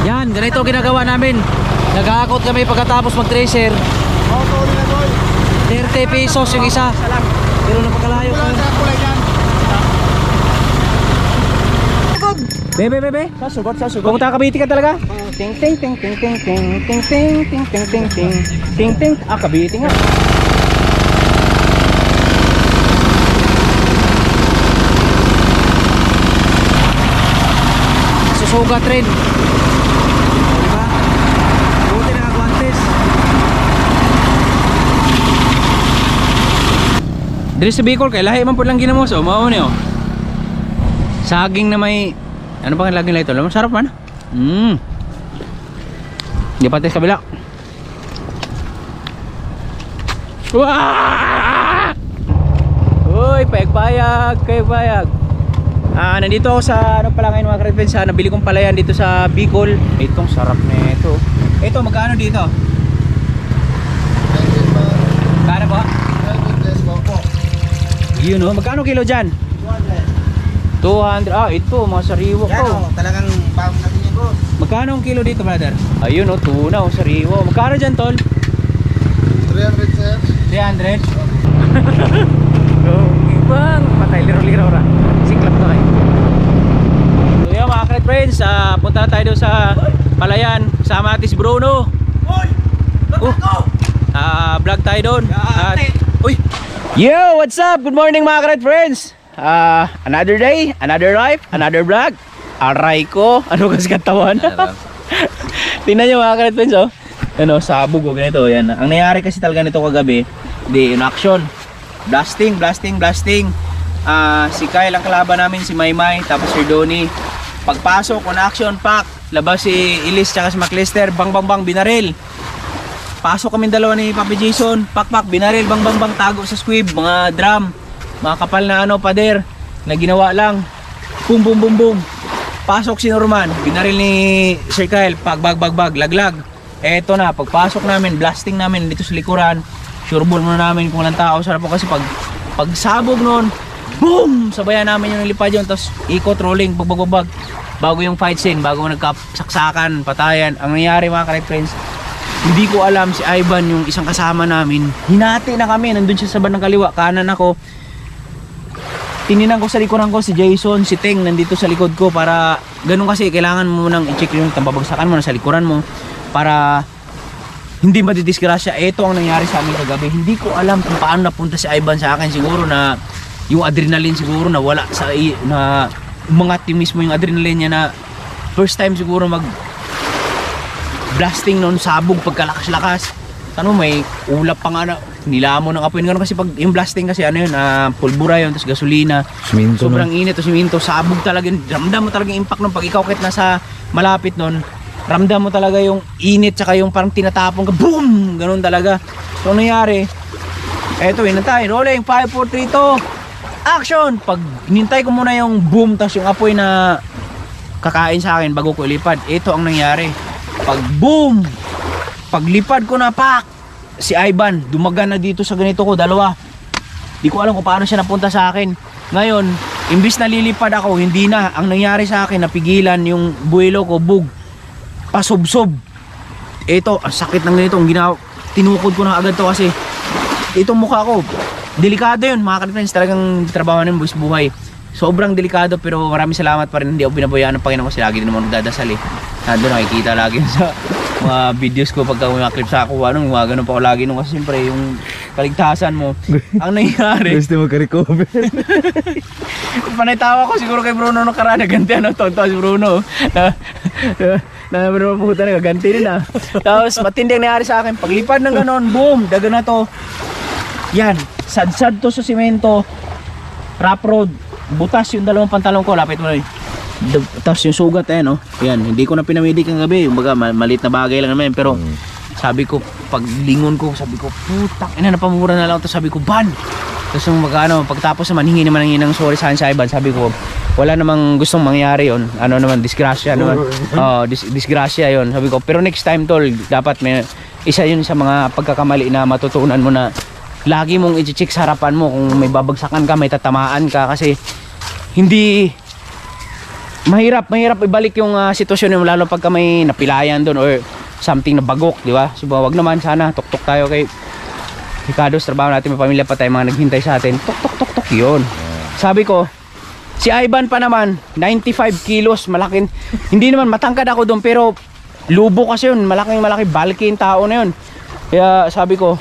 Yan, ganito ginagawa namin. Nag-aakot kami pagkatapos mag-tracer. 30 pesos yung isa. Pero napakalayo ko. Bebe. Sasugot. Pumunta ka Cavite ka talaga? Ting. Ah, Cavite nga. Susugat rin. Diba? Buti nakaguantes. Dili sa Bicol kay lahi man po lang ginamos. O mao ni o. Saging na may ano bang laging nila ito? Masarap man. Di pa tayo kabila. Wah! Uy, payag. Nandito ako sa ano pala ngayon mga ka-friends, nabili kong palayan dito sa Bicol. Itong sarap nito. Ito magkano dito? Magkano po? Yun o, magkano kilo dyan? 200. Ah, ito mga sariwa ko. Yan o, talagang bagong natin yan boss. Magkano ang kilo dito brother? Ayun o, tuna o sariwa. Magkano dyan tol? 300 sir. 300? Ibang patay, liro-liro ra. Siklap na kayo. So yun mga ka-friends, punta na tayo doon sa palayan. Sama natin si Bruno. Vlog tayo doon. Uy! Yo! What's up? Good morning mga ka-friends. Another day, another life, another vlog. Aray ko. Ano kasi katawan? Tingnan nyo mga ka-friends oh. Ano, sabog o ganito. Yan. Ang nangyari kasi talaga nito kagabi, di in action. Blasting. Si Kyle ang kalaban namin, si Maymay, tapos si Donnie. Pagpasok, on action, pack. Labas si Ilis tsaka si McLister, bang, binaril. Pasok kami dalawa ni Papi Jason, pak, binaril, bang, tago sa squib, mga drum, mga kapal na ano, pader, na ginawa lang. Boom. Pasok si Norman, binaril ni Sir Kyle, bag, laglag. Eto na, pagpasok namin, blasting namin dito sa likuran. Sureball muna namin kung walang tao. Sarap po kasi pag sabog nun, boom! Sabayan namin yung lipad yun. Tapos ikot, rolling, bagbag. Bago yung fight scene, bago nagkasaksakan, patayan. Ang nangyari mga ka-friends, hindi ko alam si Ivan, yung isang kasama namin. Hinati na kami, nandun siya sa bandang kaliwa. Kanan ako. Tininan ko sa likuran ko si Jason, si Teng nandito sa likod ko. Para ganun kasi, kailangan mo nang i-check yung tambabagsakan mo na sa likuran mo. Para hindi madidisgrasya. Ito ang nangyari sa amin kagabi. Hindi ko alam kung paano napunta si Ivan sa akin. Siguro na yung adrenaline siguro na wala sa na umangat yung mismo yung adrenaline niya na first time siguro mag blasting noon, sabog pagkalakas-lakas. Ano, may ulap pa nga na nilamo ng apoy. Ganun kasi pag yung blasting kasi ano yun, pulbura yun, tapos gasolina. Siminto, sobrang init, tapos siminto, sabog talaga. Ramdam mo talaga yung impact nun. Pag ikaw kahit nasa malapit nun, ramdam mo talaga yung init, tsaka yung parang tinatapon ka, boom! Ganun talaga. So nangyari, eto hinantay, rolling, 5, 4, 3, 2, action! Pag hinintay ko muna yung boom, tapos yung apoy na kakain sa akin bago ko ilipad, ito ang nangyari. Pag boom! Paglipad ko na, pak! Si Ivan, dumagan na dito sa ganito ko, dalawa. Di ko alam kung paano siya napunta sa akin. Ngayon, imbis na lilipad ako, hindi na. Ang nangyari sa akin, napigilan yung buwelo ko, bug. Pasobsob. Ito, ang sakit ng ganito. Tinukod ko na agad to kasi itong mukha ko, delikado yun mga ka-friends. Talagang trabaho ng buhay. Sobrang delikado, pero maraming salamat pa rin. Hindi ako binabayaan ng Panginoon kasi lagi din naman nagdadasal eh. Doon nakikita lagi sa mga videos ko pagka mga clips ako. Ano, mga ganun pa ako lagi nung kasi siyempre yung kaligtasan mo. Ang nangyari, gusto mo ka-recover. panay-tawa ko siguro kay Bruno nung karaan. Nagantihan ako tonto si Bruno. Na Bruno puta na gaganti rin ah. Tapos matindi ang nangyari sa akin. Paglipad ng ganon, boom, daga na to. Yan, sad-sad to sa simento. Rap road. Butas yung dalawang pantalon ko. Lapit mo na yun. Tapos yung sugat eh no. Yan, hindi ko na pinamidik ang gabi. Yung baga, maliit na bagay lang naman. Pero sabi ko, pag lingon ko, sabi ko, putak, napamura na lang. Tapos sabi ko, ban! Tapos yung pagtapos naman, hingi ng sorry sa Ivan. Sabi ko, wala namang gustong mangyari yon. Ano naman, disgrasya naman. Disgrasya yon. Sabi ko, pero next time tol, dapat may isa yun sa mga pagkakamali na matutunan mo na lagi mong i-check sa harapan mo kung may babagsakan ka, may tatamaan ka kasi hindi mahirap ibalik yung sitwasyon mo, lalo pagka may napilayan doon or something na bagok, di ba? So wag naman, sana tuktok tayo kay Ricardo, trabaho natin, may pamilya pa tayo, mga naghintay sa atin. Tok yun. Sabi ko, si Ivan pa naman 95 kilos, malaking, hindi naman matangkad ako doon, pero lubo kasi yun, malaki bulky yung tao na yun. Kaya sabi ko,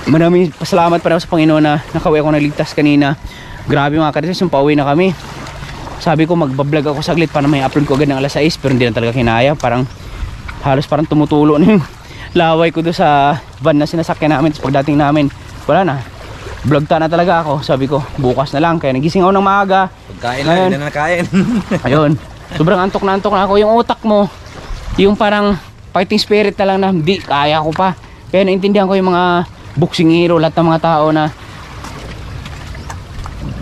maraming pasalamat pa na sa Panginoon na nakauwi ako, naligtas kanina. Grabe mga karites, yung pauwi na kami. Sabi ko magbablog ako saglit para may upload ko agad ng alas 6, pero hindi na talaga kinaya. Halos parang tumutulo na yung laway ko doon sa van na sinasakyan namin. Tapos pagdating namin, wala na, vlog ta na talaga ako. Sabi ko bukas na lang, kaya nagising ako ng maaga. Pagkain lang, hindi na nakain. Ayun, sobrang antok na ako. Yung utak mo, yung parang fighting spirit na lang na hindi, kaya ko pa. Kaya naintindihan ko yung mga boxing hero, lahat ng mga tao na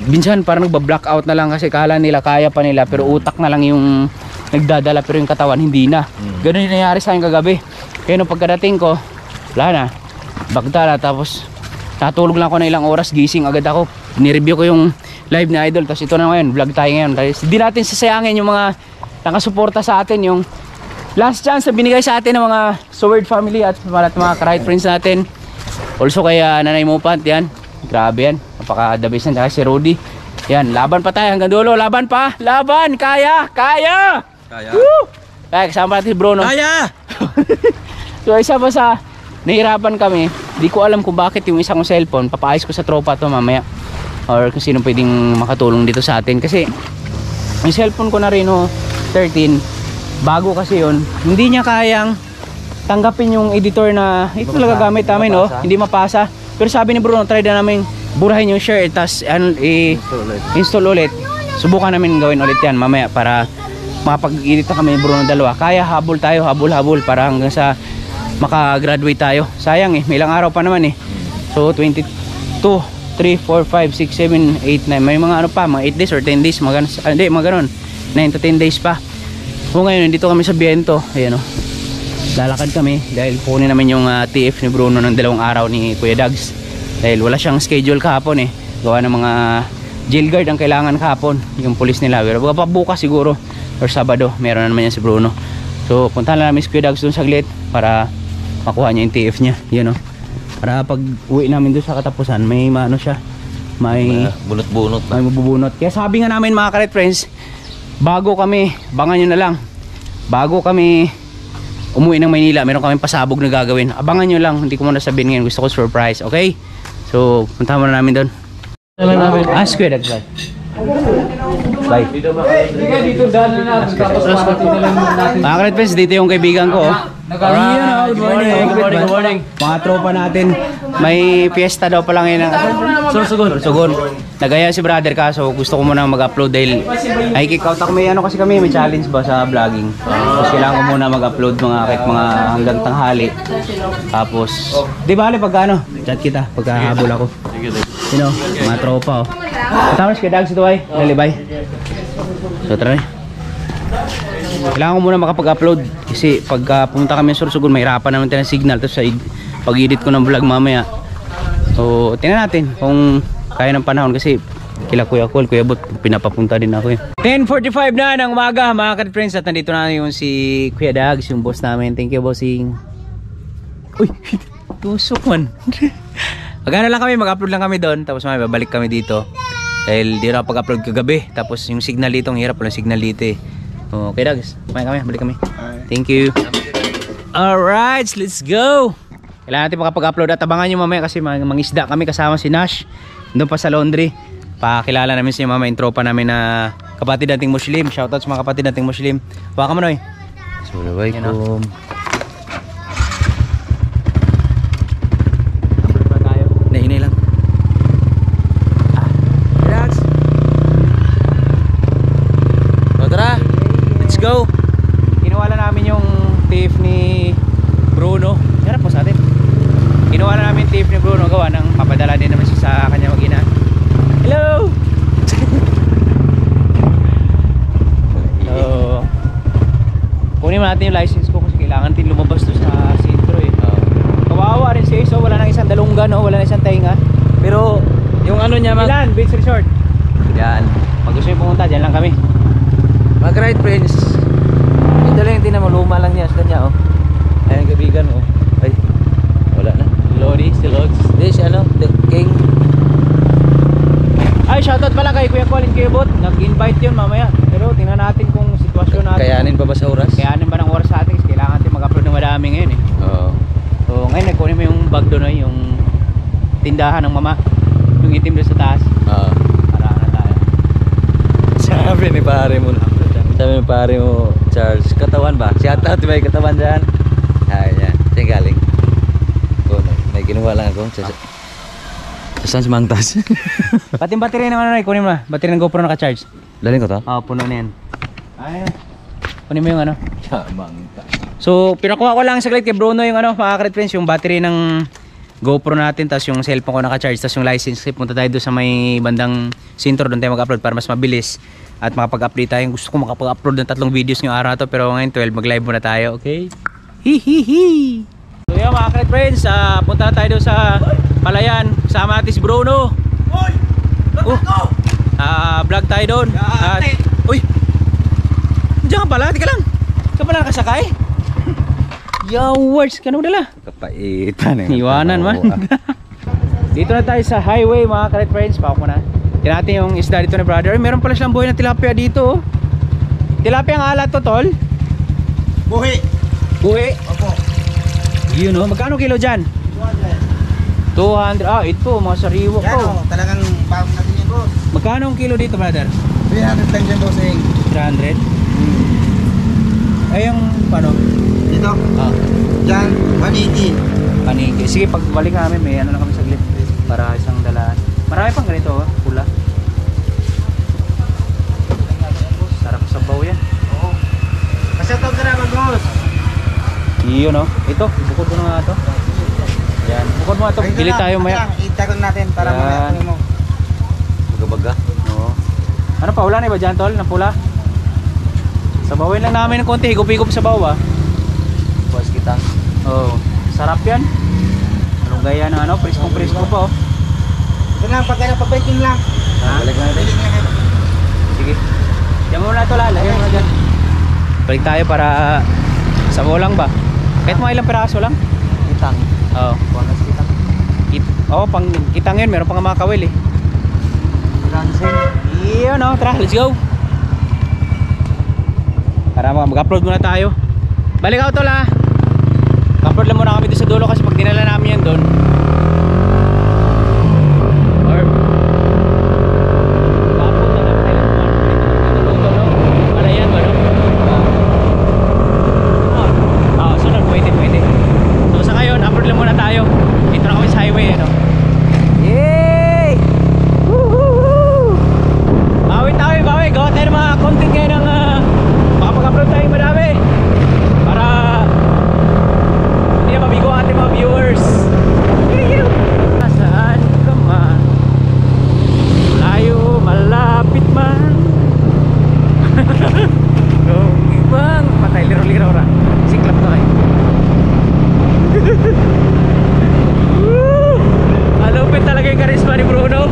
minsan parang nagba-blackout na lang kasi kala nila kaya pa nila, pero utak na lang yung nagdadala, pero yung katawan hindi na. Ganun yung nangyari sa akin kagabi. Kaya nung pagkadating ko, wala na, bagdala. Tapos natulog lang ako na ilang oras, gising agad ako, nireview ko yung live ni Idol. Tapos ito na ngayon, vlog tayo ngayon. Hindi natin sasayangin yung mga nakasuporta sa atin, yung last chance na binigay sa atin ng mga Sword family at mga Karayt friends natin. Also kay Nanay Mupant, yan, grabe yan, napaka-the best yan. Saka si Rudy, yan, laban pa tayo hanggang dulo, laban, kaya! Woo! Kaya kasama natin si Bruno. Kaya! So isa pa sa nahirapan kami, di ko alam kung bakit yung isang cellphone, papaayos ko sa tropa to mamaya, or kung sino pwedeng makatulong dito sa atin. Kasi yung cellphone ko na rin 13, bago kasi yun, hindi niya kayang tanggapin yung editor na ito talaga gamit namin, hindi mapasa. Pero sabi ni Bruno, try na namin burahin yung share, tas install ulit. Subukan namin gawin ulit yan mamaya para makapag-edit na kami ni Bruno dalawa. Kaya habol tayo, habol para hanggang sa makagraduate tayo. Sayang may ilang araw pa naman So 22, 3, 4, 5, 6, 7, 8, 9, may mga pa, mga 8 days or 10 days, hindi, mga ganun, 9 to 10 days pa. So ngayon, dito kami sa Biento, ayan lalakad kami dahil kunin namin yung TF ni Bruno ng 2 araw ni Kuya Dags. Dahil wala siyang schedule kahapon gawa ng mga jail guard ang kailangan kahapon, yung police nila. Pero bukas siguro or Sabado, meron na naman yan si Bruno. So puntahan na namin si Kuya Dags doon saglit para makuha niya yung TF niya, para pag uwi namin doon sa katapusan, may siya, may bunot-bunot na. May mabubunot. Kaya sabi nga namin mga Karayt friends, bago kami, bangan nyo na lang, bago kami umuwi ng Maynila, meron kaming pasabog na gagawin. Abangan nyo lang, hindi ko muna sabihin ngayon, gusto ko surprise, okay? So puntahan muna namin doon. Ask Kuya Dags, bye. Dito daan na natin. Mga Karayt friends, dito yung kaibigan ko. Good morning. Mga tropa natin, may fiesta daw pa lang yun. Sursugon. Nagaya si brother, kaso gusto ko muna mag-upload dahil ay kick out ako. May kasi kami, may challenge ba sa vlogging. Tapos kailangan ko muna mag-upload kahit mga hanggang tanghali. Tapos, di ba pagka chat kita, pagkahabol ako. Mga tropa Tapos kay Dags ito ay, lalibay. So tara kailangan ko muna makapag-upload kasi pagka pumunta kami sa Sursugon, mahirapan naman tayo ng signal. Tapos pag-edit ko ng vlog mamaya. So tingnan natin kung kaya ng panahon kasi kila Kuya Cole, Kuya Bot, pinapapunta din ako 10:45 na ng umaga mga Karayt friends, at nandito na yung si Kuya Dags, yung boss namin. Thank you, bossing. Uy, tusok man. Magana lang kami, mag-upload lang kami doon, tapos mamaya babalik kami dito dahil di na pag-upload kagabi. Tapos yung signal dito, ang hirap, walang signal dito Okay Dags, balik kami. Thank you. Alright, let's go. Kailangan natin makapag-upload at abangan nyo mamaya kasi mangisda kami kasama si Nash doon pa sa laundry. Pakilala namin sa inyo mamaya yung tropa namin na kapatid nating Muslim. Shoutout sa mga kapatid nating Muslim. Baka mo Noy. Assalamualaikum. Hinay lang. Relax. So tara, let's go. Kinuha na namin yung TF ni Bruno. Harap po sa atin. Kinuha na namin TF ni Bruno, gawa ng papadala din naman siya sa kanya mag-ina. Hello. So kunin mo natin yung license ko kasi kailangan din lumabas to sa sentro kawawa rin siya, so wala nang isang dalunggan wala nang isang tainga. Pero yung niya Ilan? Beach Resort. Yan. Pag gusto nyo pumunta, dyan lang kami. Mag-ride friends. Ito lang yung tinan mo, luma lang niya sa kanya oh. Ayan kaibigan oh. Ay, wala na. Lodi, si Lods. This ano, the King. Ay, shoutout pala kay Kuya Colin Kibot. Nag-invite yun mamaya. Pero tingnan natin kung sitwasyon natin. Kayanin pa ba sa oras? Kayanin ba ng oras sa atin? Kasi kailangan natin mag-upload ng madami ngayon eh. Oo. So ngayon nagkunin mo yung bag doon yung tindahan ng mama. Yung itim doon sa taas. Oo. Para na tayo. Sabi ni pare mo. Sabi ni pare mo, Charles, katawan ba? Shout out ba yung katawan dyan? Ay, yan. Saan galing? Oh, may ginawa lang ako. Saan si Mangtas? Pati yung battery ng ano na, kunin mo na. Battery ng GoPro naka-charge. Daling ko to? Oo, puno na yan. Ay, kunin mo yung ano. Mangtas. So, pinakuha ko lang saglit kay Bruno yung ano, mga ka-red friends, yung battery ng GoPro natin, tas yung cellphone ko naka-charge, tas yung license. Punta tayo doon sa may bandang sintro, doon tayo mag-upload para mas mabilis at makapag-update tayo. Gusto ko makapag-upload ng 3 videos ngayong araw to, pero ngayon 12 mag-live muna tayo, okay? Hihihi! So yun mga ka-red friends, punta na tayo doon sa Palayan, kasama natin si Bruno. Hoy! Vlog tayo doon. Uy! Diyan ka pala, tika lang. Ka pala nakasakay? Yowers, kano dala? Kapaitan eh. Iwanan man. Dito na tayo sa highway mga ka-red friends. Pako mo na. Tignan natin yung isda dito ni brother. Ay, meron pala silang buhay na tilapia dito. Tilapia ang alat to, tol. Buhi! Buhay. Opo. Yun o. Magkano kilo dyan? 200. Ah, ito. Mga sariwa Yan ko. o, talagang bagong natin yan boss. Magkano ang kilo dito, brother? 300 lang dyan bossing. 300. Ay, yung paano? Dito, Ah, dyan, 180. paniki. Sige, pagbalik namin, may ano na kami saglit. Para isang dalaan. Marami pang ganito, oh. Pula. Sarap sa baw yan. Oo. Pasyataw ka naman boss. Iyon, oh. Ito, bukod mo na nga ito. Yan, bukod mo na ito. Bili tayo maya. Itagon natin para Yan. mamaya kunin mo. Baga-baga. Oo. Ano pa, wala na iba dyan, tol? Ng pula? Sabawin lang namin ng konti. Higop-higop sa bawa. Buwas kita. Oo. Sarap yan. Anong gaya ng ano? Priskong-prisko pa, oh. Ito lang, pagkaya pagbaiking lang. Ha? Balik na Bailing lang ito. Sige. Diyan mo na ito, lala. Diyan mo na dyan. Balik tayo para sa lang ba? Kahit mga ilang piraso lang. Kitang. Oo. Bonus kitang. Oo, pang kitang yun. Meron pang mga kawil eh. Dancing. Iyon, oh. Tara, let's go. Para mag-upload muna tayo. Balik ako, tol, ha. Upload lang muna kami doon sa dulo kasi pag dinala namin yan doon. Or Wapot na lang tayo. Ito, no? Palayan ba, no? Oo, sunod. Pwede. So sa ngayon, upload lang muna tayo. Dito na kami sa highway, ano? Yay! Woohoo! Bawi. Gawa tayo ng mga content ngayon ng makapag-upload tayo madami. Para hindi na mabigo ang ating mga viewers. Nasaan ka man, layo, malapit man. Kung ibang patay, liro-liro ra. Siklap na kayo. Alupit talaga yung karisma ni Bruno.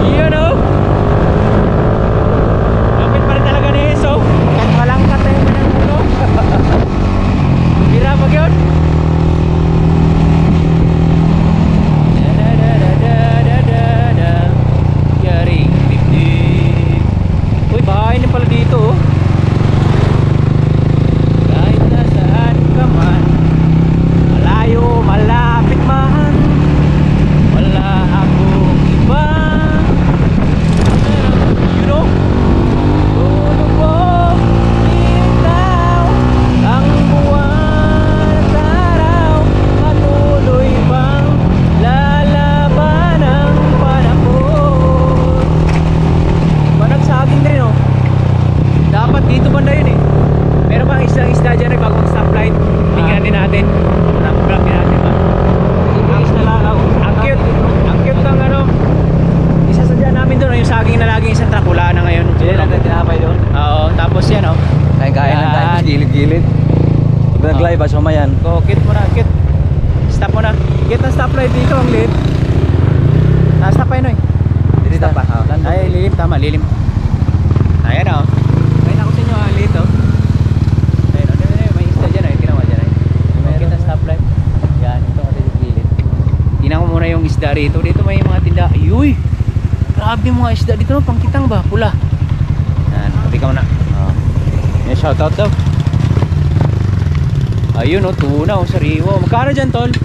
Yun, oh. Lupit pa rin talaga ni Eso. Kahit walang katay mo ng Bruno. Bira pag yun. Yaring dibdib. Uy, bahay na pala dito, oh. Kahit nasaan ka man, malayo, malapit man, wala akong iba. You know? Tulog mo, ikaw, ang buwan at araw, patuloy bang lalaban ang panahon. Ba nagsaging din, oh. Dapat dito banda yun, eh. Meron bang isda dyan ay bagong stoplight? Tingnan din natin. Vlog din natin ba? Ang cute ng ano. Isa sa dyan namin doon, yung saging na laging isang truck. Wala na ngayon. Hindi natin tinapay doon. Oo, tapos yan, oh. Kain lang tayo Yan. sa gilid-gilid. Pag nag-live ba sumayan? Go, cute mo na, cute. Stop mo na. Cute ang stoplight dito, ang liit. Stop pa yun, eh. Dito Stop pa. Ay, lilim, tama, lilim. Ayan, oh. isda rito. Dito may mga tinda. Ayuy! Grabe mga isda dito, no? Pangkitang ba? Pula. Yan, tabi ka muna. Yan, shoutout daw. Ayun, oh, tuna, oh, sariwa. Magkano dyan, tol? 300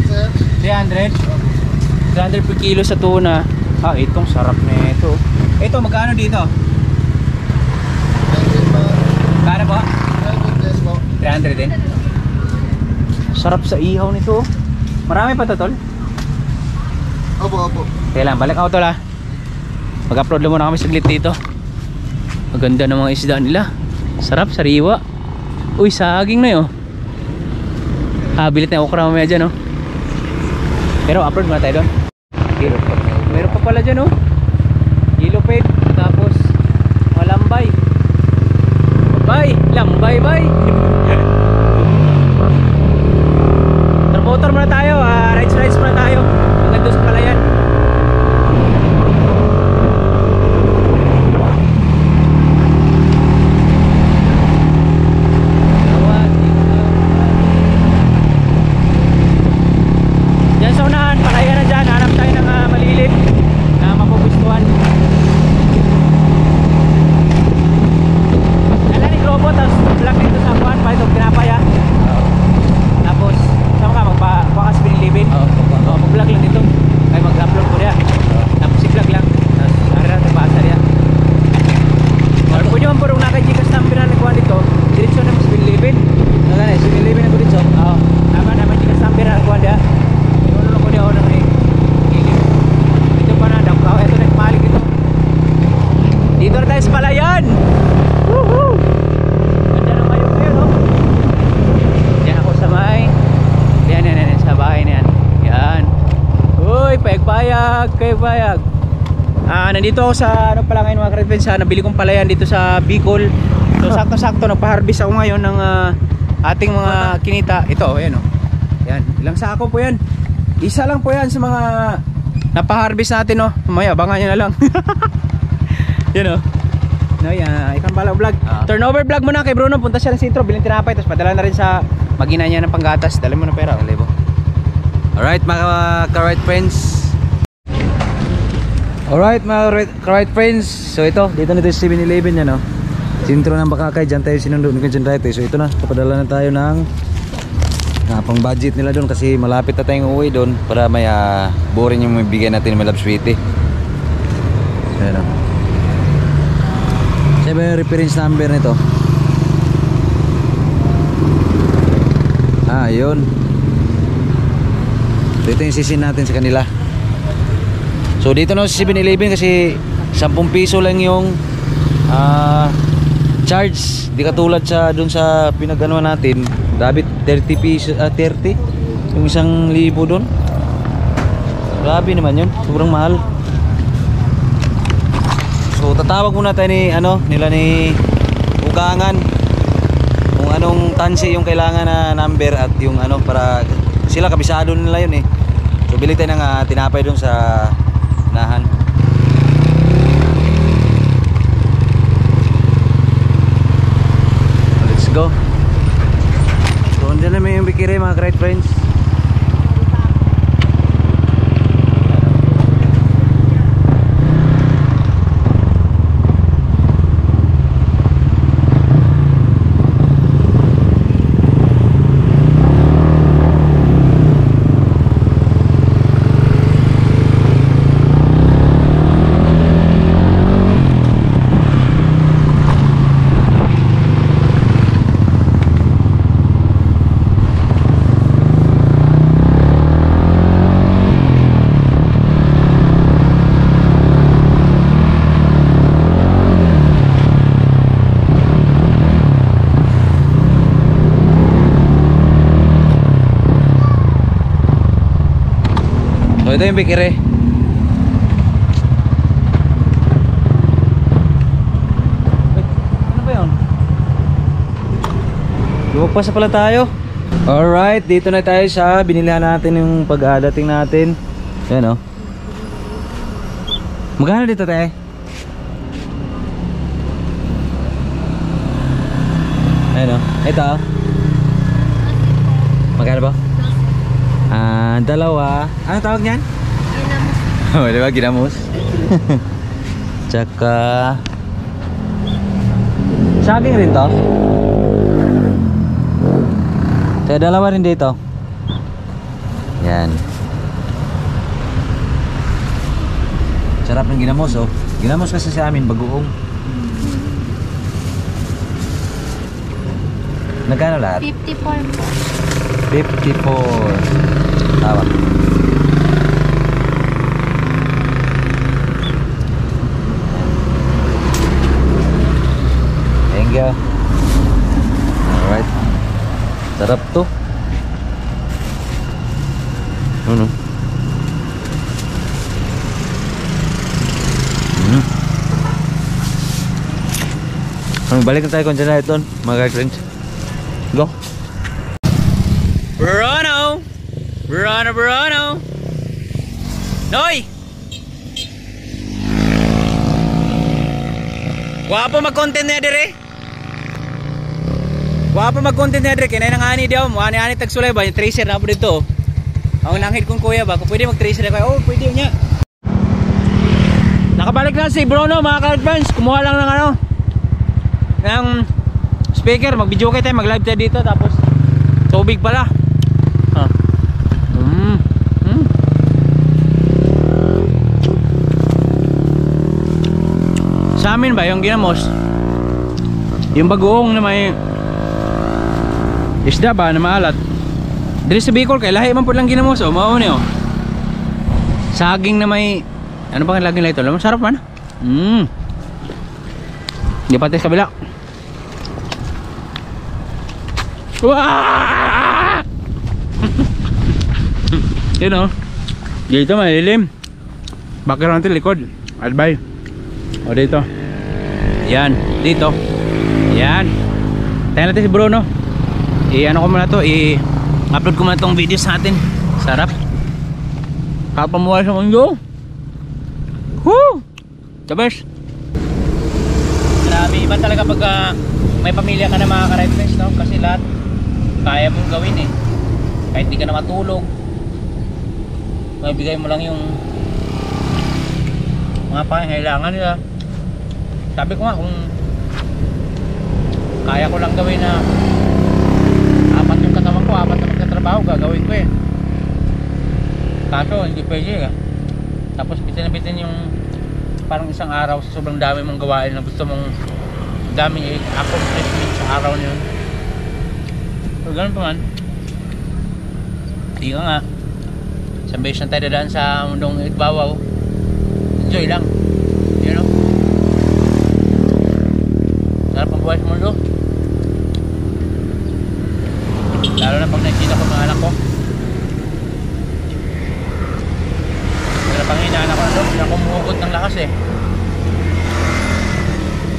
sir. 300? 300 per kilo sa tuna. Ah, itong sarap na ito. Ito, magkano dito? 300 po. Magkano po? 300 po. 300 din. Sarap sa ihaw nito. Marami pa to, tol? Opo, opo. Kaya lang, balik ako, tol, ha. Mag-upload lang muna kami saglit dito. Maganda ng mga isda nila. Sarap, sariwa. Uy, saging na yun. Bilit na okra mamaya dyan, oh. Pero upload muna tayo doon. Okay. Meron pa pala dyan, oh. Yellow peg. Tapos malambay. Bay, lambay, bay. Motor muna tayo, rides muna tayo. Hanggang doon sa palayan. Diyan sa unahan, palayan na dyan. Hanap tayo ng malilip na mapugustuhan. Dala ni Globo, tapos vlog dito sa kuhan. Pa ito, pinapay, ha. Tapos sama ka magpakas pinilibin. Mag-vlog lang dito. Ay mag-upload ko niya. Tapos i-vlog lang. Tapos ari natin paasa niya. Or kung yung purong naka-Gcash number na nagkuha dito, diretso na mas pinilibin. Nagana, so nilibin ako dito. Oo. Tama naman Gcash number na nagkuha niya. Yung ko niya ako nang ilib. Dito pa na. Ito na kumalik dito. Dito na tayo sa palayan. Woohoo! Ganda na kayo ngayon, no? Diyan ako sa may. Yan, sa bahay na yan. Yan. Uy, payag-payag. Nandito ako sa, ano pala ngayon mga ka-friends, nabili kong palayan dito sa Bicol. So sakto-sakto, nagpa-harvest ako ngayon ng ating mga kinita. Ito, ayan, oh. Yan, ilang sako po yan. Isa lang po yan sa mga napa-harvest natin, oh. Mamaya, abangan nyo na lang. Yan, oh. No, yan, ikan pala vlog. Turnover vlog muna kay Bruno. Punta siya ng sentro, bilang tinapay, tapos padala na rin sa magina niya ng panggatas. Dala mo na pera. Alright mga ka-right friends. Alright mga ka-right friends. So ito, dito na tayo sa 7-Eleven yan, no? Sintro ng Bakakay, dyan tayo sinundo ng dyan right. So ito na, papadala na tayo ng pang budget nila doon kasi malapit na tayong uuwi doon para may boring yung bigyan natin may love sweetie. Ayan, no? Siya ba yung reference number nito? Yun. Dito yung sisin natin sa kanila. So dito na sa 7-Eleven kasi 10 piso lang yung charge. Di katulad sa dun sa pinaganuan natin. Grabe 30 piso, 30 yung 1,000 dun. Grabe naman yun. Sobrang mahal. So tatawag muna tayo nila ni Ugangan kung anong tansi yung kailangan na number at yung para sila kabisado nila yun eh. So bili tayo ng tinapay dun sa nahan. Let's go. So andyan na may yung bikiri mga ka-right friends. So ito yung bikiri. Ano ba yun? Lumagpas na pala tayo. Alright, dito na tayo sa binilihan natin yung pag-dating natin. Ayan, oh. Magkano dito tayo? Ayan, oh. Ito, oh. Magkano ba? Dalawa. Ano tawag niyan? Ginamos. Oh, di ba? Ginamos. Tsaka saging rin to. Kaya dalawa rin dito. Yan. Sarap ng ginamos oh. Ginamos kasi sa amin bagoong. Nagkano lahat? 54 po. 54. Tawag. Thank you. Alright. Sarap to. Ano? Balik na tayo kung dyan na ito mga friends. Go. Bruno! Bruno! Noy! Wapo mag-content na dire. Wapo mag-content na dire. Kinay nang ani daw mo. Ani tagsulay ba? Yung tracer na po dito. Ang langhit kong kuya ba? Kung pwede mag-tracer ako. Oh, pwede niya. Nakabalik na si Bruno mga friends. Kumuha lang ng ano. Ng speaker. Mag-video kayo tayo. Mag-live tayo dito. Tapos tubig pala. Sa amin ba yung ginamos, yung bagoong na may isda ba na maalat dito sa Bicol kay lahi man po lang ginamos. O mauni o saging na may ano bang laging lang ito, masarap man. Di pati sa kabila. Waaah! Yun o, dito malilim, background natin likod albay. O dito. Yan, dito. Yan. Tayo natin si Bruno. I-ano ko muna to, i-upload ko muna tong video sa atin. Sarap. Kapamuhay sa mundo. Woo! The best. Grabe, iba talaga pag may pamilya ka na mga ka-reference, no? Kasi lahat kaya mong gawin eh. Kahit di ka na matulog, mabigay mo lang yung mga pangangailangan nila. Sabi ko nga kung kaya ko lang gawin na apat yung katawan ko, apat na magkatrabaho, gagawin ko eh. Kaso hindi pwede eh. Tapos bitin yung parang isang araw sa sobrang dami mong gawain na gusto mong daming accomplishment sa araw na yun. Pero ganun pa man, hindi ka nga sa base na tayo dadaan sa mundong Igbawaw, enjoy lang, you know. Sarap ang buhay sa mundo. Lalo na pag nakikita ko mga anak ko. Pero pang inaanak ko na doon, hindi ako umugot ng lakas eh.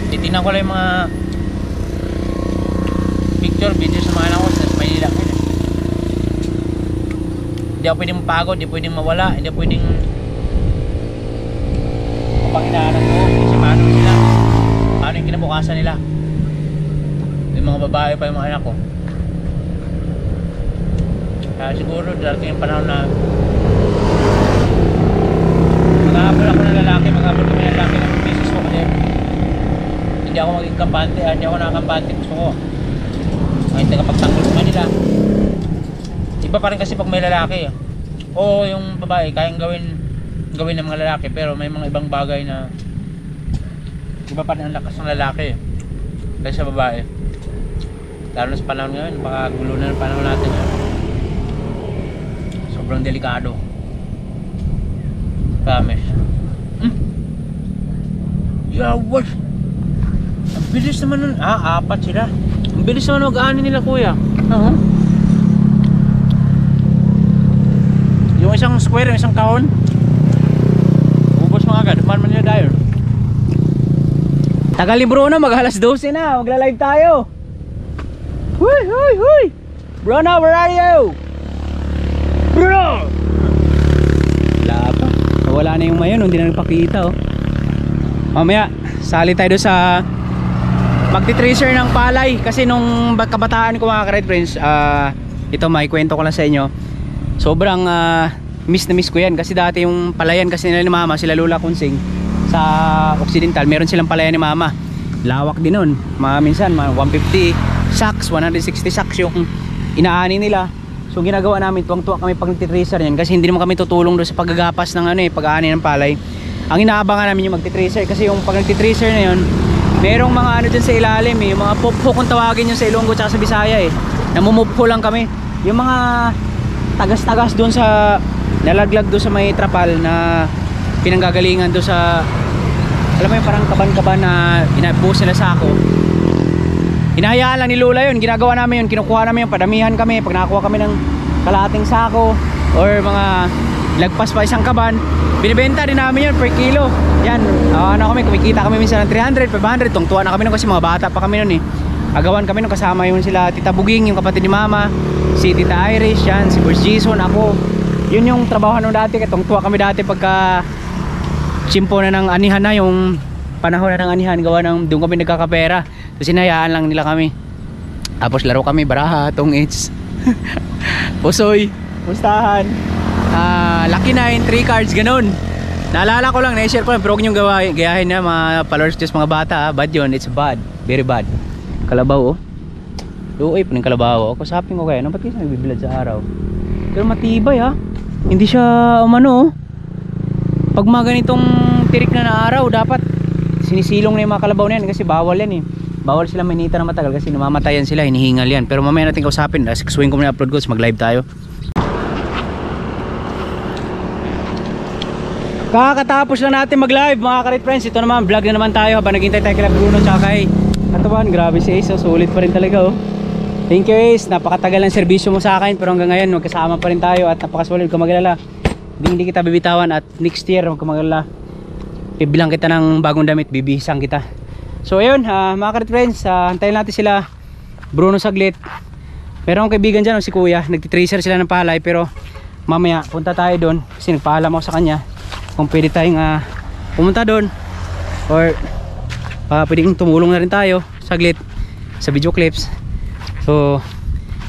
Titignan ko lang yung mga picture, video sa mga anak ko sa Maynila. Hindi ako pwedeng mapagod, hindi pwedeng mawala, hindi pwedeng pang inaanak ko, kasi paano sila, paano yung kinabukasan nila. Yung mga babae pa yung mga anak ko. Kaya siguro darating yung panahon na mag-aabol ako ng lalaki, mag-aabol kami ng lalaki ng business ko kasi hindi ako maging kampante, hindi ako nakakampante, gusto ko kahit nakapagtanggol sa kanila. Iba pa rin kasi pag may lalaki o yung babae, kayang gawin ng mga lalaki, pero may mga ibang bagay na iba pa rin ang lakas ng lalaki kaysa sa babae. Lalo na sa panahon ngayon, baka gulo na ng panahon natin ngayon. Sobrang delikado. Promise. Yeah, what? Ang bilis naman nun. Apat sila. Ang bilis naman mag-aani nila kuya. Yung isang square, yung isang kahon, ubos mga agad. Man nila dahil tagal ni Bruno, mag-alas 12 na. Magla-live tayo. Huy! Bruno, where are you? Bruno! Wala na yung mayon, hindi na nagpakita oh. Mamaya, sali tayo sa magti-tracer ng palay. Kasi nung kabataan ko mga ka-red friends, ito may kwento ko lang sa inyo. sobrang miss na miss ko yan. Kasi dati yung palayan kasi nila ni mama, sila Lola Kunsing, sa Occidental, meron silang palayan ni mama. Lawak din nun. Minsan 150 sacks, 160 sacks yung inaani nila. So ginagawa namin, tuwang-tuwa kami pag nagtitracer yan, kasi hindi naman kami tutulong doon sa paggagapas ng pag-aani ng palay. Ang inaabangan namin yung magtitracer, kasi yung pag nagtitracer na yun, merong mga dyan sa ilalim yung mga popho kung tawagin yun sa Ilonggo at sa Bisaya namumupho lang kami. Yung mga tagas-tagas doon sa nalaglag doon sa may trapal na pinanggagalingan doon sa, alam mo yung parang kaban-kaban na inabuhos nila sa ako. Hinahayaan lang ni Lola yun, ginagawa namin yun, kinukuha namin yung padamihan kami. Pag nakakuha kami ng kalahating sako or mga lagpas pa isang kaban, binibenta din namin yun per kilo. Yan, kami, kumikita kami minsan ng 300, 500. Tungtuwa na kami nun kasi mga bata pa kami nun Agawan kami nun, kasama yun sila Tita Buging, yung kapatid ni Mama, si Tita Irish, yan, si Boss Jason, ako. Yun yung trabaho nung dati, kaya tungtuwa kami dati pagka chimpo na ng anihan na, yung panahon na ng anihan, gawa ng doon kami nagkakapera. So sinayaan lang nila kami. Tapos laro kami baraha, tongits, pusoy, pustahan, Lucky 9, 3 cards, ganun. Naalala ko lang, na-share ko lang, pero huwag niyong gayahin na mga followers just mga bata, bad yun, it's bad, very bad. Kalabaw luoy pa ng kalabaw. Kusapin ko kaya, ba't kasi nagbibilad sa araw? Pero matibay hindi siya pag mga ganitong tirik na araw, dapat sinisilong na yung mga kalabaw na yan, kasi bawal yan bawal sila mainita na matagal kasi namamatayan sila, hinihingal yan. Pero mamaya natin kausapin, swing ko muna upload ko, mag live tayo. Kakatapos lang natin mag live mga karit friends. Ito naman, vlog na naman tayo habang naghintay tayo kay Bruno tsaka kay Katawan. Grabe si Ace, sulit pa rin talaga Thank you Ace, napakatagal ng serbisyo mo sa akin, pero hanggang ngayon magkasama pa rin tayo at napakasulit. Huwag ka magalala, hindi kita bibitawan, at next year huwag ka magalala, bibilang kita ng bagong damit, bibihisang kita. So ayun, mga karit friends, hantayin natin sila Bruno saglit. Meron akong kaibigan dyan, si Kuya, nagtitracer sila ng palay, pero mamaya punta tayo doon kasi nagpaalam ako sa kanya kung pwede tayong pumunta doon, or pwedeng tumulong na rin tayo saglit sa video clips. So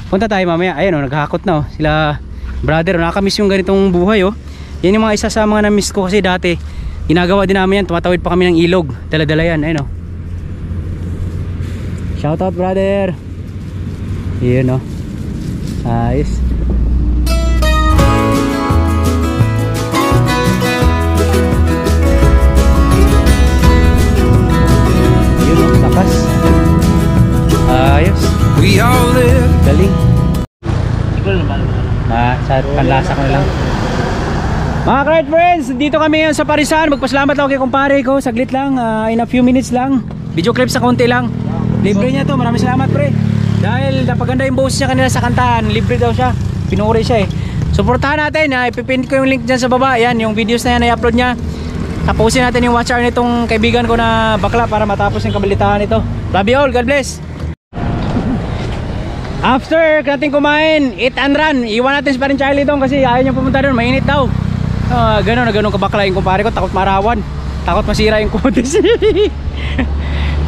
punta tayo mamaya. Ayun naghahakot na sila brother. Nakakamiss yung ganitong buhay Yan yung mga isa sa mga na-miss ko, kasi dati ginagawa din namin yan, tumatawid pa kami ng ilog, dala-dala yan. Ayun shout out brother. Yun ayos. Takas. Ayos. We all live. Galing. Sa panlasa ko na lang. Mga great friends, dito kami ngayon sa Parisan. Magpasalamat ako kay kumpare ko. Saglit lang, in a few minutes lang. Video clip sa konti lang. Libre niya to, maraming salamat pre. Dahil napaganda yung boses niya kanila sa kantahan. Libre daw siya, pinuri siya Suportahan natin, ipipin ko yung link dyan sa baba. Yan, yung videos na yan, i-upload niya. Tapusin natin yung watch hour nitong kaibigan ko na bakla para matapos yung kabalitaan nito. Love you all, God bless. After natin kumain, eat and run. Iwan natin si Parin Charlie doon kasi ayaw niya pumunta doon, mainit daw. Ganun kabakla yung kumpare ko, takot marawan, takot masira yung kutis.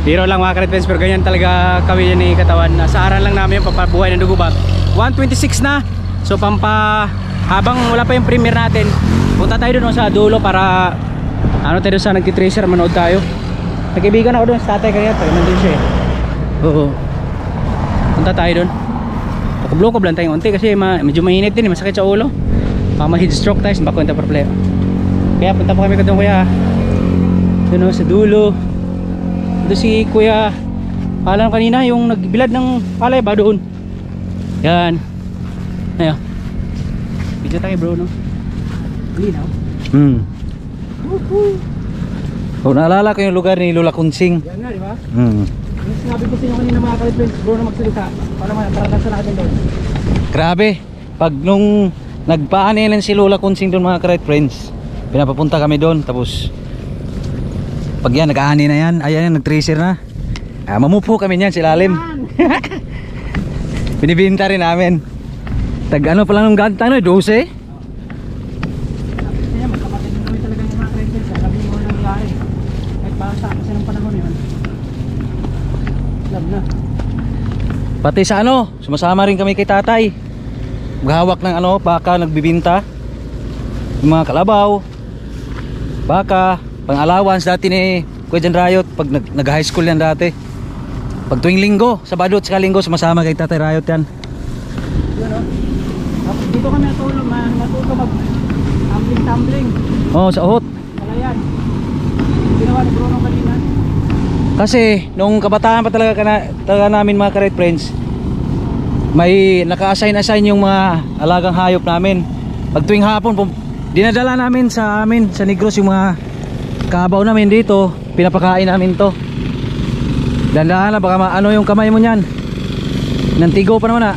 Biro lang mga karit friends, pero ganyan talaga kami yan ni Katawan. Sa aral lang namin yung pampabuhay ng dugo ba. 1:26 na. So habang wala pa yung premiere natin, punta tayo doon sa dulo para tayo sa nagtitracer, manood tayo. Nagkaibigan ako doon sa tatay kanina, tayo nandun siya Oo. Punta tayo doon. Blue-cob lang tayo unti kasi medyo mainit din, masakit sa ulo. Ma-heat stroke tayo, bako yung problema. Kaya punta po kami doon kuya. Doon sa dulo. Doon si kuya, alam kanina yung nagbilad ng palay ba doon. Yan. Ayan. Video tayo bro Linaw. Naalala ko yung lugar ni Lola Kunsing. Yan nga, di ba? Sinabi ko sa inyo kanina mga ka-friends, bro na magsalita para makaranasan natin doon. Grabe, pag nung nagpaanilan si Lola Kunsing doon mga ka-friends, pinapapunta kami doon, tapos pag yan, nag-aani na yan, ayan, nag-tracer na, mamupo kami niyan, silalim. Binibinta rin namin. Tag ano pala nung ganta, 12? Magkapatid din kami talaga yung mga ka-friends, alam niyo yung nangyari. Kahit basta kasi ng panahon yun. Love na. Pati sa sumasama rin kami kay tatay. maghahawak ng ano, baka nagbibinta. Yung mga kalabaw, baka, pang allowance dati ni Kuya Jan Rayot pag nag-high school yan dati. Pag tuwing linggo, Sabado at saka linggo sumasama kay Tatay Rayot yan. Yun o. Tapos dito kami natuto mag-tumbling. Oo, sa Ohot. Kalayan. Ginawa ni Bruno kanina. Kasi nung kabataan pa talaga namin mga ka-Red Friends, may naka-assign yung mga alagang hayop namin. Pag tuwing hapon, dinadala namin sa Negros yung mga kabaw namin dito, pinapakain namin to. Dandahan na, baka maano yung kamay mo niyan. Nantigo pa naman ah.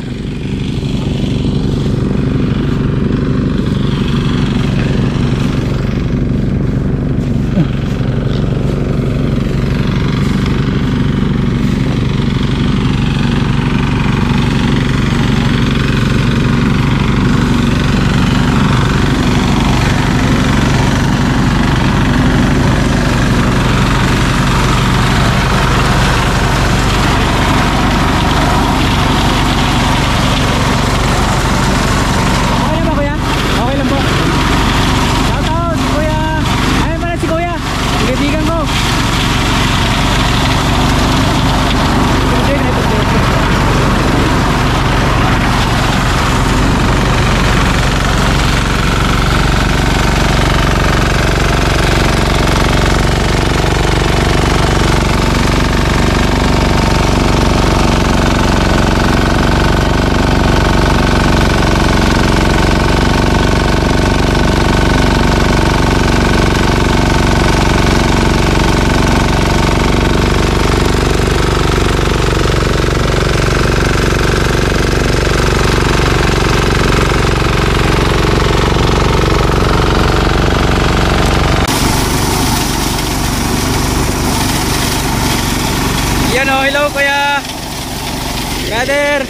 Yan o, hello kuya. Brother.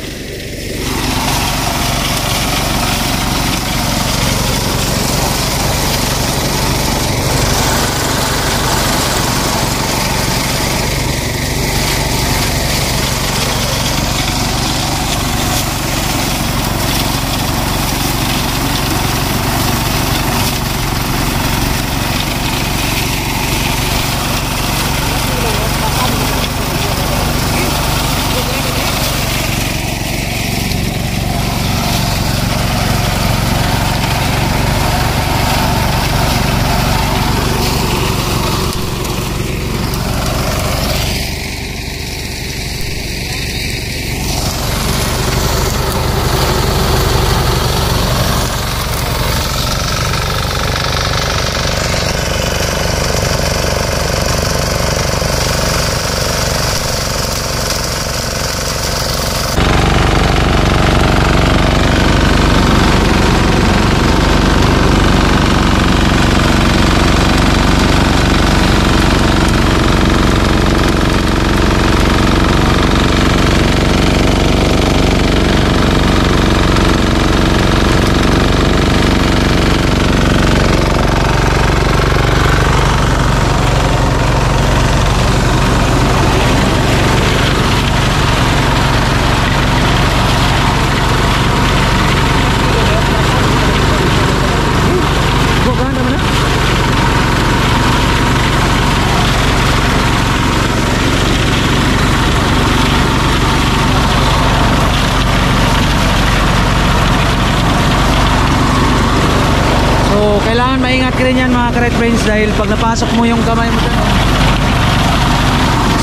Kailangan maingat ka rin yan mga ka-Red Friends, dahil pag napasok mo yung kamay mo dyan,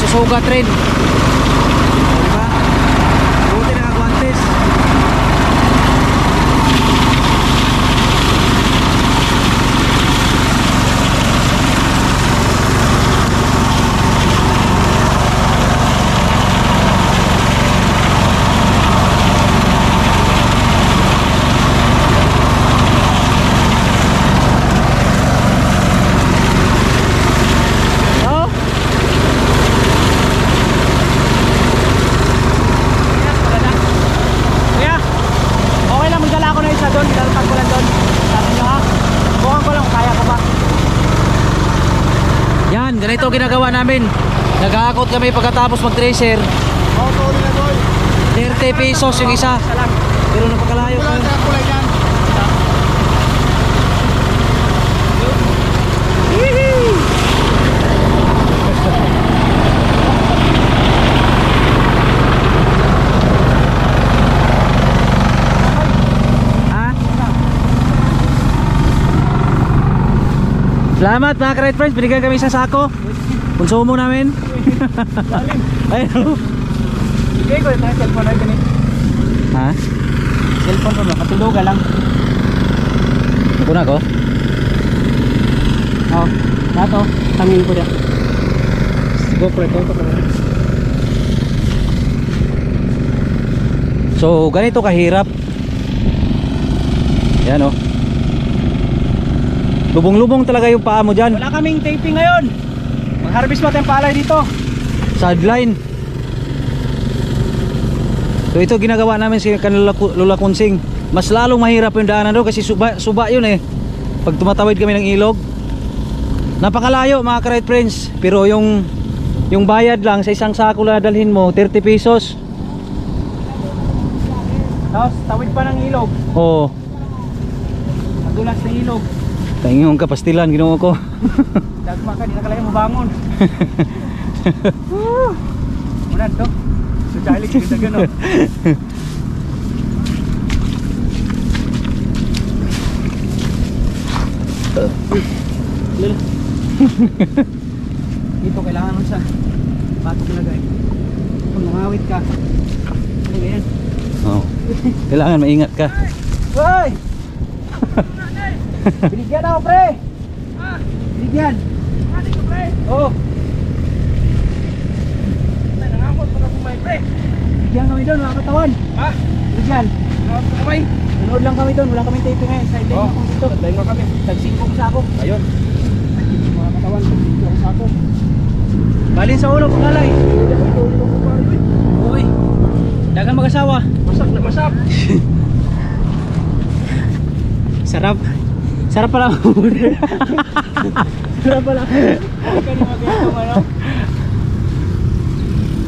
susugat rin. Diba? Buti nakaguantes. Ganito ginagawa namin. Nag-aakot kami pagkatapos mag-tracer. 30 pesos yung isa. Pero napakalayo pa. Wala sa kulay yan. Salamat mga ka-ride friends, binigyan kami isang sako. Konsumo namin. Ayun. Sige ko, ito yung cellphone na ganit. Ha? Cellphone ko ba? Katulugan lang. Kuna ko? Oo. Nato, tangin ko dyan. GoPro ito. So, ganito kahirap. Yan oh. Lubong-lubong talaga yung paa mo dyan. Wala kaming taping ngayon. Mag-harvest mo tayong palay dito. Sideline. So ito ginagawa namin si kanila Lola Kunsing. Mas lalong mahirap yung daanan doon kasi suba yun eh. Pag tumatawid kami ng ilog. Napakalayo mga ka-ride friends. Pero yung bayad lang sa isang sako na dalhin mo 30 pesos. Tapos tawid pa ng ilog. Oo. Nadulas ng ilog. Tingin yung kapastilan ginawa ko. Dagma ka, di na kalaya mo bangon. Muna to. So jalik kita gano. Dito kailangan mo sa batok lagay. Kung nangawit ka. Ano yan? Oo. Kailangan maingat ka. Hoy! Binigyan ako pre! Binigyan! Binigyan ko pre! Oo! Nangangamot pa na kumay pre! Binigyan kami doon mga katawan! Ha? Binigyan! Nangangamot pa kumay! Nanood lang kami doon, wala kaming taping ngayon. Sideline ako dito. Sideline nga kami. Tag-5 sa ako. Ayun. Mga katawan, tag-5 sa ako. Balin sa ulo, paglalay! Uy! Dagang mag-asawa! Masap na masap! Sarap. Sarap pala. Sarap pala. Okay ni magandang ano.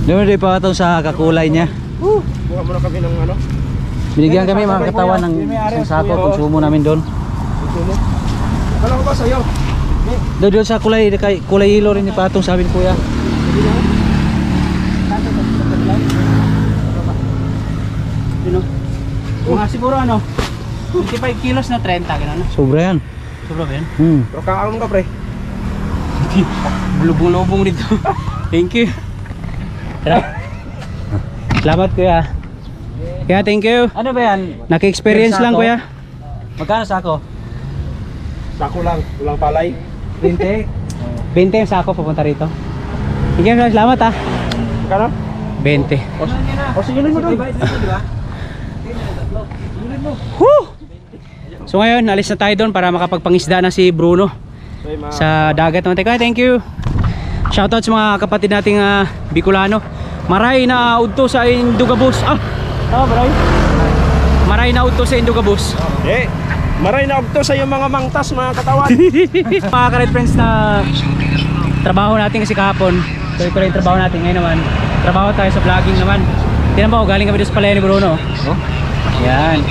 Doon din pa ito sa kakulay niya. Buka muna kami ng ano. Binigyan kami mga katawan ng isang sako. Konsumo namin doon. Alam ko ba sa'yo? Doon sa kulay ilo rin ni Patong sabi ni Kuya. Mga siguro ano 25 kilos na 30 gano'n. Sobra yan. Sobra ba yan? Pero kakaon ka pre. Bulubong-lubong dito. Thank you. Salamat kuya. Kaya thank you. Ano ba yan? Naka-experience lang kuya. Magkano sako? Sako lang, walang palay. 20. 20 yung sako papunta rito. Thank you, salamat ha. Kano? 20. O sige mo doon. Woo! So ngayon, alis na tayo doon para makapagpangisda na si Bruno sa dagat naman tayo. Thank you. Shoutout sa mga kapatid nating Bicolano. Maray na udto sa Indugabus. Maray. Maray na udto sa Indugabus. Maray na ogto sa yung mga mangtas mga katawan. Mga ka-ride friends na trabaho natin kasi kahapon. So ito rin yung trabaho natin ngayon naman. Trabaho tayo sa vlogging naman. Tinan mo, galing kami doon sa palaya ni Bruno. Oh? Yan.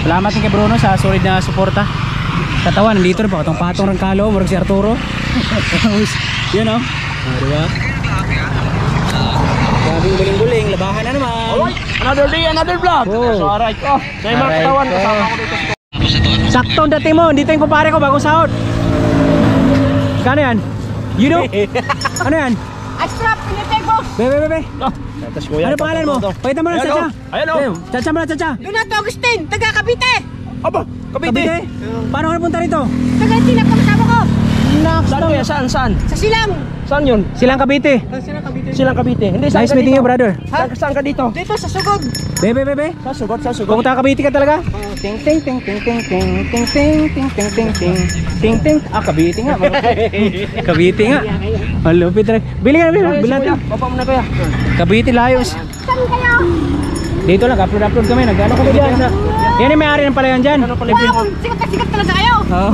Salamat din kay Bruno sa solid na suporta. Katawan, nandito rin po. Itong patong ng kalo, murag si Arturo. Yun o. Diba? Gabing guling-guling, labahan na naman. Alright, another day, another vlog. So alright ko. Sa yung mga Alright katawan, ko. kasama ko dito. Saktong dating mo, dito yung kumpare ko, bagong sahod. Kano yan? You know? Ano yan? Extra, pinitay ko. Bebe. Tapos kuya. Ano pangalan mo? Pakita mo na, Chacha. Ayan o. Chacha mo na, Chacha. Donato Agustin, taga Cavite. Aba, Cavite. Paano ka napunta rito? Taga Tinap ang kasama ko. Saan kuya? Saan? Sa Silang. Saan yun? Silang Cavite. Silang Cavite. Hindi, saan Nice ka meeting dito? you, brother. Saan ka dito? Dito sa Sugod. Bebe. Sa sugot, sa sugot. Pumunta ka Cavite ka talaga? Ting ting ting ting ting ting ting ting ting ting ting ting ting ting. Cavite nga. Cavite nga. Malupit talaga. Bili ka na, bili natin. Papa mo na kuya. Cavite layos. Saan kayo? Dito lang, upload kami. Nag-ano kami dyan. Yan yung may-ari ng palayan dyan. Wow, sikat na sikat talaga kayo. Oo.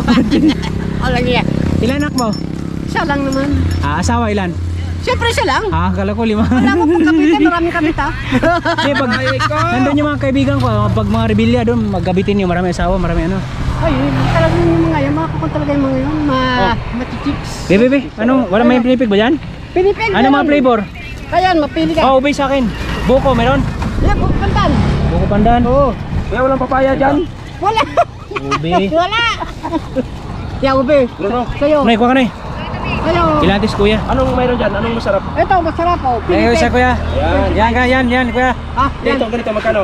Alam niya. Ilan anak mo? Siya lang naman. Asawa ilan? Siyempre siya lang. Ah, akala ko 5. Wala mo pag kapitan, maraming kapit ha. Kasi pag nandun yung mga kaibigan ko, pag mga rebelya doon, maggabitin yung marami asawa, marami ano. Ay, talagang yung mga yan, makakakot talaga yung mga yun, matichips. Bebe, anong, wala may pinipig ba dyan? Pinipig Ano mga flavor? Ayan, mapili ka. Oh, ube sa akin. Buko, meron? Yan, pupuntan. Buko pandan. Oo. Kaya walang papaya dyan. Wala. Ube. Wala. Yeah, ube. Sa'yo. Nay, kuha ka na eh. Sa'yo. Ilatis kuya. Anong mayroon dyan? Anong masarap? Ito, masarap oh. Eh, isa Pinipig. kuya. Yan. Yan kuya. Ah, yan. Dito, ganito, magkano?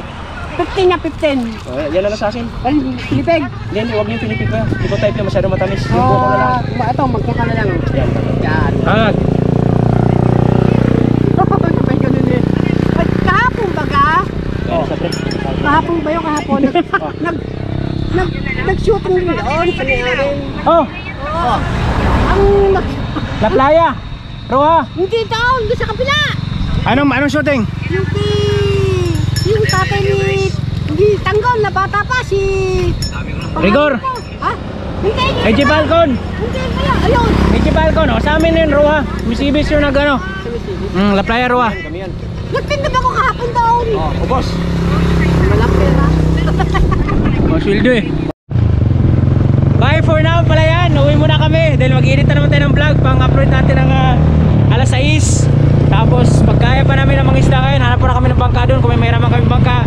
15 na 15. Oh, yan na lang sa akin. Ay, pinipig. Hindi, huwag niyo pinipig ko. Hindi ko type yung masyado matamis. Yung buko na lang. Ito, magkaka na lang. Yan. Yan. Ah, Sabay ganun eh. Ay, kahapon ba ka? Yan, sa pre. Kahapon ba yung kahapon? Nag-shooting din doon sa Niarin. oh, Oo. Ang, La Playa. Roa. hindi doon, doon sa kabila. Anong shooting? Yung tatay ni Tanggol na bata pa, si... Rigor. Ha? Hindi. AJ Falcon. Hindi kaya, ayun. AJ Falcon, oh. Sa amin yun, Roa. Misibis yun nag ano. La Playa, Roa. Kami yan. Nagtinda ba ko kahapon doon? Oh, boss. Malaki na. Oh, sweldo eh. Bye for now pala yan. Uwi muna kami dahil mag-edit na naman tayo ng vlog. Pang-upload natin ng alas 6. Tapos pagkaya pa namin ng mga isda ngayon, hanap pa na kami ng bangka doon. Kung may mayroon kami bangka,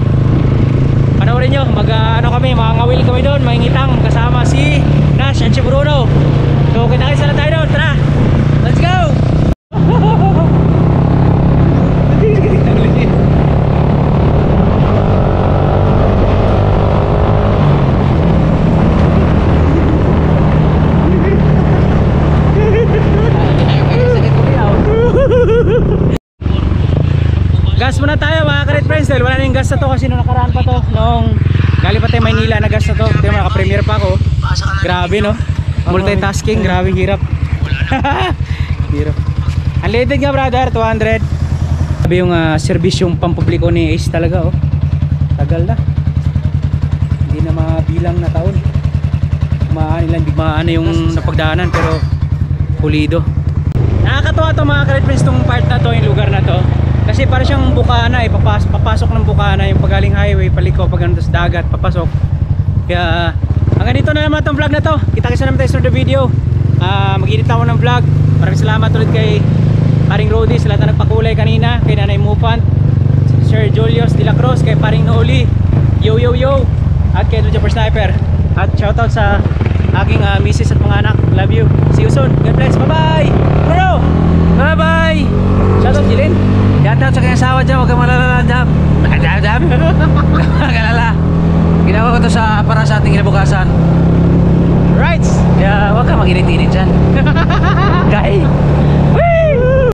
panoorin nyo. Ano kami, mga ngawil kami doon, mga ngitang kasama si Nash at si Bruno. So kita-kita na tayo doon. Tara, let's go! Gas muna tayo mga ka-Red Friends dahil wala na yung gas na to kasi nung nakaraan pa to nung galing pa tayo Maynila na gas na to. Ito yung naka-premiere pa ako. Grabe no, multitasking, grabe hirap. Hirap. Unleaded nga brother, 200. Grabe yung serbisyong pampubliko ni Ace talaga oh. Tagal na, hindi na mabilang na taon. Hindi maano yung napagdaanan pero pulido. Nakakatawa to mga ka-Red Friends tong part na to, yung lugar na to. Kasi para siyang bukana eh, papasok ng bukana yung pagaling highway, paliko, pag sa dagat, papasok. Kaya hanggang dito na naman itong vlog na to. Kita-kita naman tayo sa the video. Mag-edit ako ng vlog. Maraming salamat ulit kay Paring Rodi, sa lahat na nagpakulay kanina, kay Nanay Mufant, Sir Julius de la Cruz, kay Paring Nooli, yo yo yo, at kay Jumper Sniper. At shoutout sa aking misis at mga anak. Love you. See you soon. God bless. Bye-bye. Bro! Bye-bye! Shoutout Jilin. Shoutout sa kanyang asawa dyan. Huwag kang malalala dyan. Huwag kang malalala. Ginawa ko to para sa ating kinabukasan.